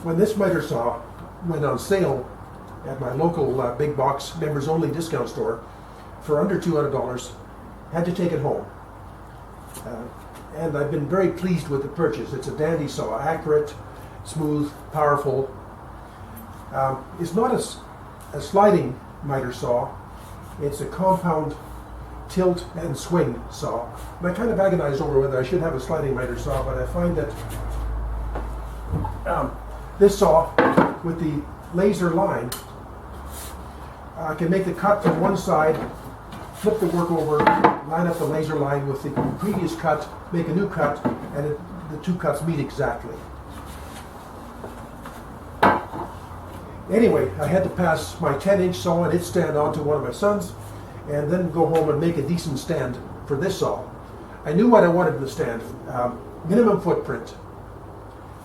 when this miter saw went on sale at my local big box members only discount store for under $200, had to take it home. And I've been very pleased with the purchase. It's a dandy saw, accurate, smooth, powerful. It's not a sliding miter saw. It's a compound tilt and swing saw. And I kind of agonized over whether I should have a sliding miter saw, but I find that this saw with the laser line, I can make the cut from one side, flip the work over, line up the laser line with the previous cut, make a new cut, and the two cuts meet exactly. Anyway, I had to pass my 10-inch saw and its stand on to one of my sons, and then go home and make a decent stand for this saw. I knew what I wanted in the stand. Minimum footprint,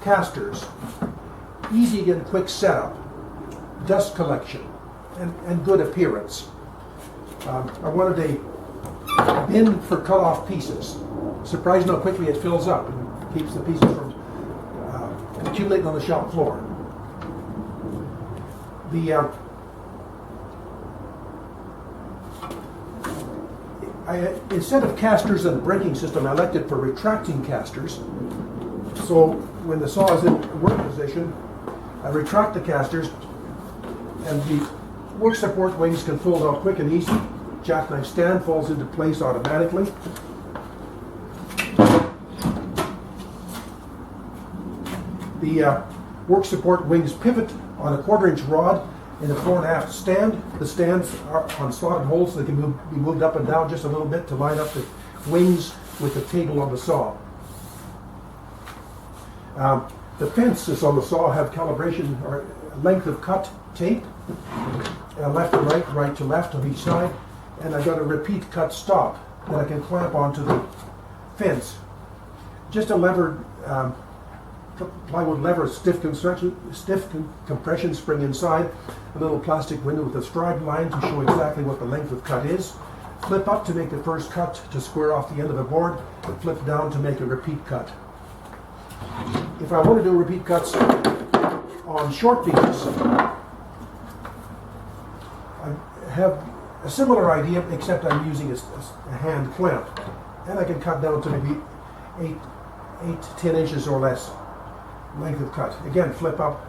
casters, easy and quick setup, dust collection, and good appearance. I wanted a bin for cut-off pieces. Surprising how quickly it fills up and keeps the pieces from accumulating on the shop floor. Instead of casters and braking system, I elected for retracting casters. So when the saw is in work position, I retract the casters, and the work support wings can fold out quick and easy. Jackknife stand falls into place automatically. The work support wings pivot on a 1/4-inch rod in a fore and aft stand. The stands are on slotted holes so they can be moved up and down just a little bit to line up the wings with the table on the saw. The fences on the saw have calibration or length of cut tape, left to right, right to left on each side, and I've got a repeat cut stop that I can clamp onto the fence. Just a lever, plywood lever, stiff compression spring inside, a little plastic window with a stride line to show exactly what the length of cut is. Flip up to make the first cut to square off the end of the board, and flip down to make a repeat cut. If I want to do repeat cuts on short pieces, I have a similar idea, except I'm using a hand clamp, and I can cut down to maybe 8 to 10 inches or less length of cut. Again, flip up,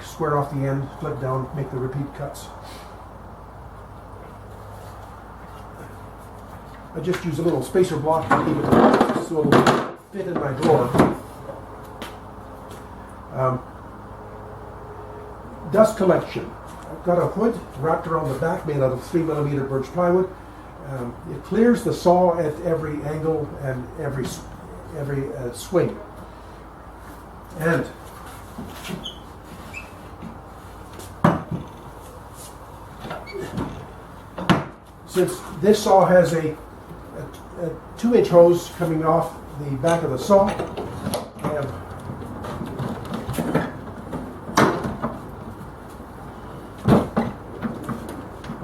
square off the end, flip down, make the repeat cuts. I just use a little spacer block to keep it so it will fit in my drawer. Dust collection. I've got a hood wrapped around the back made out of 3mm birch plywood. It clears the saw at every angle and every swing. And since this saw has a 2-inch hose coming off the back of the saw, I have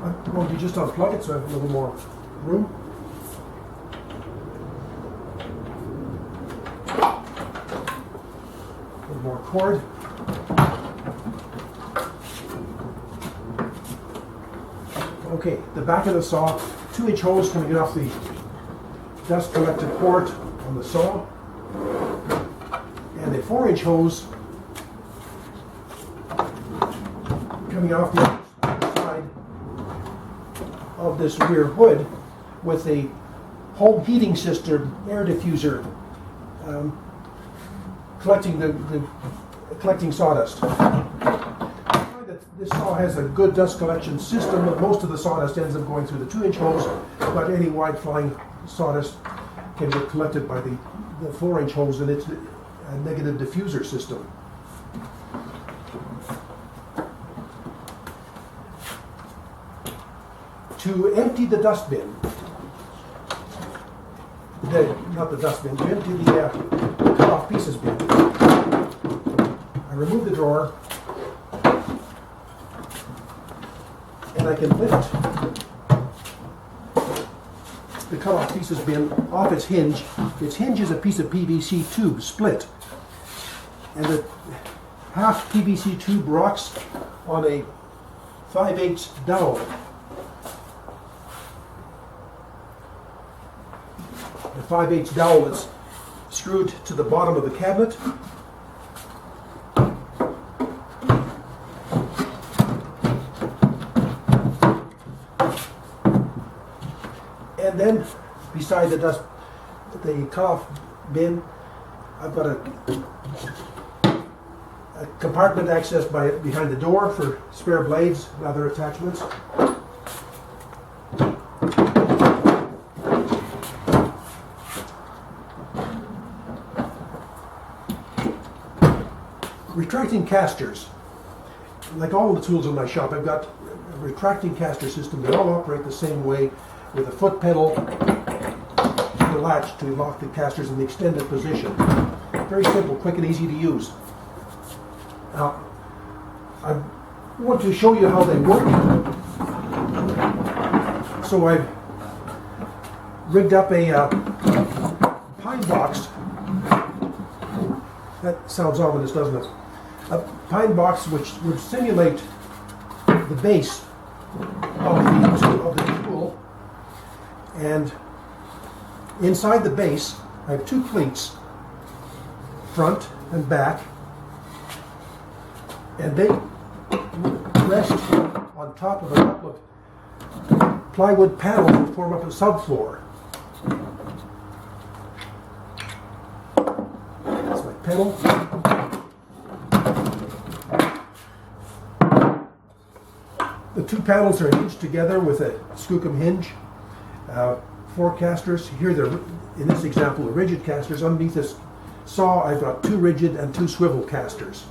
I'm going to just unplug it so I have a little more room. A little more cord. Okay, the back of the saw, 2-inch hose coming off the dust collected port on the saw, and a 4-inch hose coming off the side of this rear hood with a home heating system air diffuser collecting sawdust. This saw has a good dust collection system, but most of the sawdust ends up going through the 2-inch hose, but any wide flying sawdust can get collected by the 4-inch hose, and it's a negative diffuser system. To empty the dust bin, not the dust bin, to empty the cut-off pieces bin, I remove the drawer, and I can lift the cut-off pieces bin off its hinge. Its hinge is a piece of PVC tube split, and it half PVC tube rocks on a 5/8 dowel. The 5/8 dowel is screwed to the bottom of the cabinet. And then beside the cutoff bin, I've got a compartment accessed behind the door for spare blades and other attachments. Retracting casters. Like all the tools in my shop, I've got a retracting caster system. They all operate the same way, with a foot pedal and a latch to lock the casters in the extended position. Very simple, quick and easy to use. Now, I want to show you how they work. So I've rigged up a pine box. That sounds ominous, doesn't it? A pine box which would simulate the base of the tool. And inside the base, I have two cleats, front and back, and they rest on top of a couple of plywood panels that form up a subfloor. That's my pedal. The two panels are hinged together with a skookum hinge. 4 casters. Here they're, in this example, the rigid casters. Underneath this saw, I've got 2 rigid and 2 swivel casters.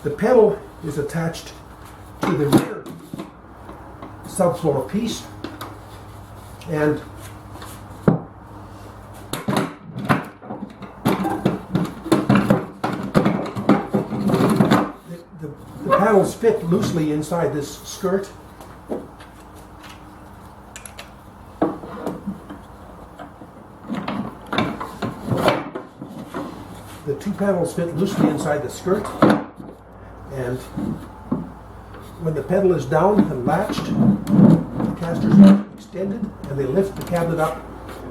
The pedal is attached to the rear subfloor piece, and the panels fit loosely inside this skirt. The 2 panels fit loosely inside the skirt, and when the pedal is down and latched, the casters are extended and they lift the cabinet up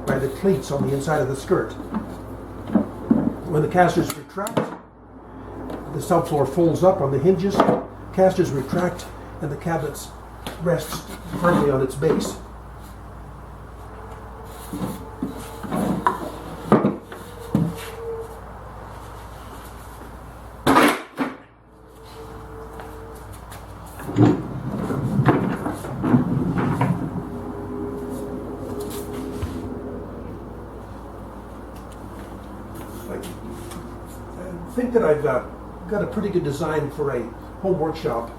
by the cleats on the inside of the skirt. When the casters retract, the subfloor folds up on the hinges, casters retract, and the cabinet rests firmly on its base. I think that I've got a pretty good design for a home workshop,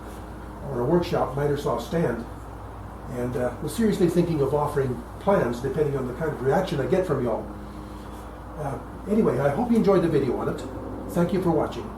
or a workshop Mitersaw stand, and was seriously thinking of offering plans depending on the kind of reaction I get from y'all. Anyway, I hope you enjoyed the video on it. Thank you for watching.